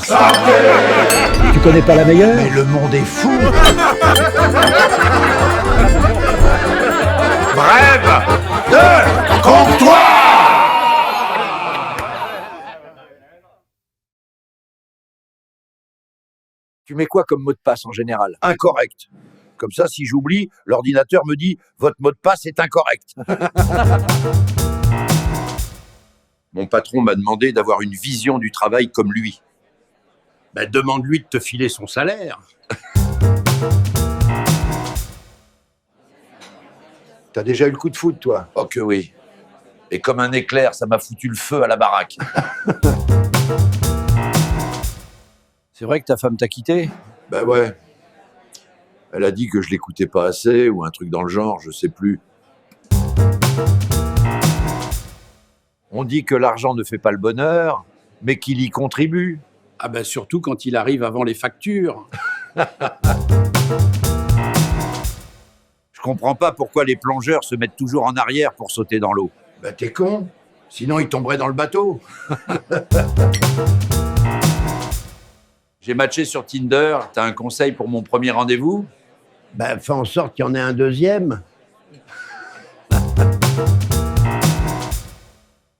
Tu connais pas la meilleure? Mais le monde est fou. Brève de comptoir. Tu mets quoi comme mot de passe en général? Incorrect. Comme ça, si j'oublie, l'ordinateur me dit « Votre mot de passe est incorrect ». Mon patron m'a demandé d'avoir une vision du travail comme lui. Ben, demande-lui de te filer son salaire. T'as déjà eu le coup de foudre, toi? Oh que oui. Et comme un éclair, ça m'a foutu le feu à la baraque. C'est vrai que ta femme t'a quitté? Ben ouais. Elle a dit que je l'écoutais pas assez, ou un truc dans le genre, je sais plus. On dit que l'argent ne fait pas le bonheur, mais qu'il y contribue. Ah ben surtout quand il arrive avant les factures. Je comprends pas pourquoi les plongeurs se mettent toujours en arrière pour sauter dans l'eau. Bah t'es con. Sinon il tomberait dans le bateau. J'ai matché sur Tinder, t'as un conseil pour mon premier rendez-vous? Bah fais en sorte qu'il y en ait un deuxième.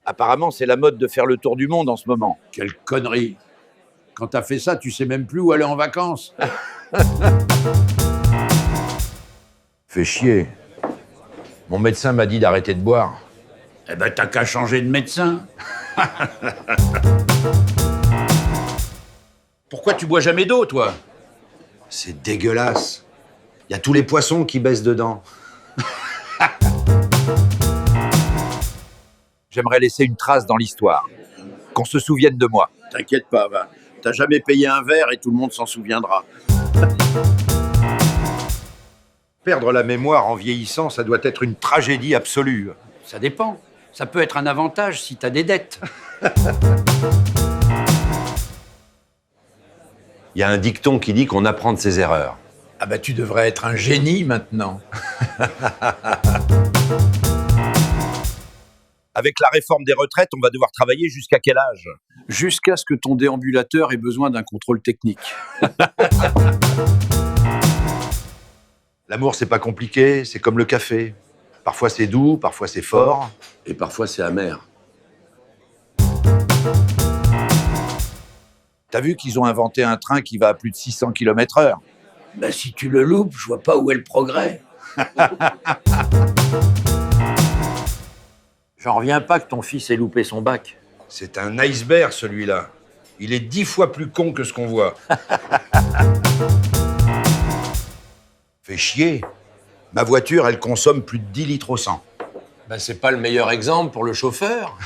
Apparemment, c'est la mode de faire le tour du monde en ce moment. Quelle connerie. Quand t'as fait ça, tu sais même plus où aller en vacances. Fais chier. Mon médecin m'a dit d'arrêter de boire. Eh ben t'as qu'à changer de médecin. Pourquoi tu bois jamais d'eau, toi? C'est dégueulasse. Il y a tous les poissons qui baissent dedans. J'aimerais laisser une trace dans l'histoire. Qu'on se souvienne de moi. T'inquiète pas, va. T'as jamais payé un verre et tout le monde s'en souviendra. Perdre la mémoire en vieillissant, ça doit être une tragédie absolue. Ça dépend. Ça peut être un avantage si t'as des dettes. Il y a un dicton qui dit qu'on apprend de ses erreurs. Ah bah tu devrais être un génie maintenant. Avec la réforme des retraites, on va devoir travailler jusqu'à quel âge? Jusqu'à ce que ton déambulateur ait besoin d'un contrôle technique. L'amour, c'est pas compliqué, c'est comme le café. Parfois c'est doux, parfois c'est fort. Et parfois c'est amer. T'as vu qu'ils ont inventé un train qui va à plus de 600 km/h? Bah si tu le loupes, je vois pas où est le progrès. J'en reviens pas que ton fils ait loupé son bac. C'est un iceberg, celui-là. Il est 10 fois plus con que ce qu'on voit. Fait chier. Ma voiture, elle consomme plus de 10 litres au 100. Bah c'est pas le meilleur exemple pour le chauffeur.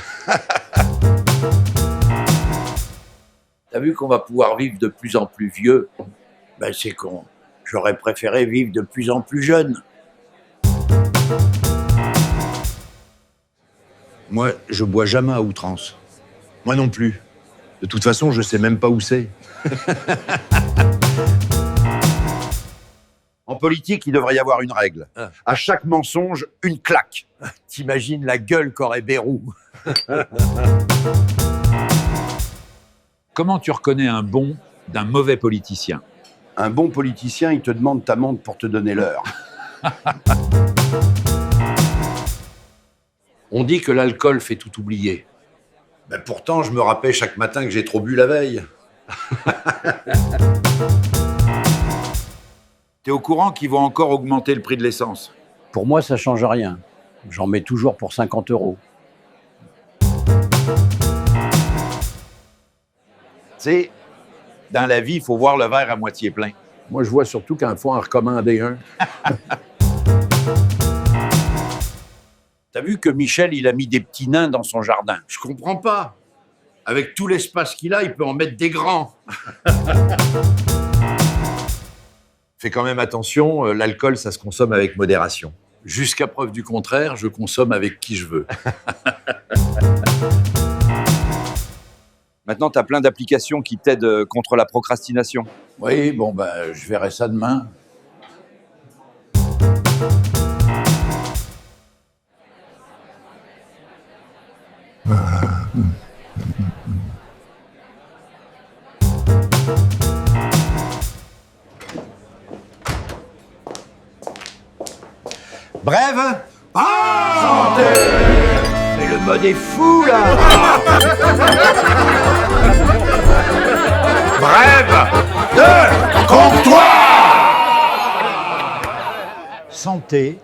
T'as vu qu'on va pouvoir vivre de plus en plus vieux? Bah c'est con. J'aurais préféré vivre de plus en plus jeune. Moi, je bois jamais à outrance. Moi non plus. De toute façon, je sais même pas où c'est. En politique, il devrait y avoir une règle. À chaque mensonge, une claque. T'imagines la gueule qu'aurait Bérou. Comment tu reconnais un bon d'un mauvais politicien? Un bon politicien, il te demande ta montre pour te donner l'heure. On dit que l'alcool fait tout oublier. Ben pourtant, je me rappelle chaque matin que j'ai trop bu la veille. T'es au courant qu'ils vont encore augmenter le prix de l'essence? Pour moi, ça change rien. J'en mets toujours pour 50 €. Tu sais, dans la vie, il faut voir le verre à moitié plein. Moi, je vois surtout qu'il faut en recommander un. T'as vu que Michel, il a mis des petits nains dans son jardin? Je comprends pas. Avec tout l'espace qu'il a, il peut en mettre des grands. Fais quand même attention, l'alcool, ça se consomme avec modération. Jusqu'à preuve du contraire, je consomme avec qui je veux. Maintenant, t'as plein d'applications qui t'aident contre la procrastination. Oui, bon, bah, je verrai ça demain. Brève. Mais le mode est fou, là. Brève de comptoir. Santé.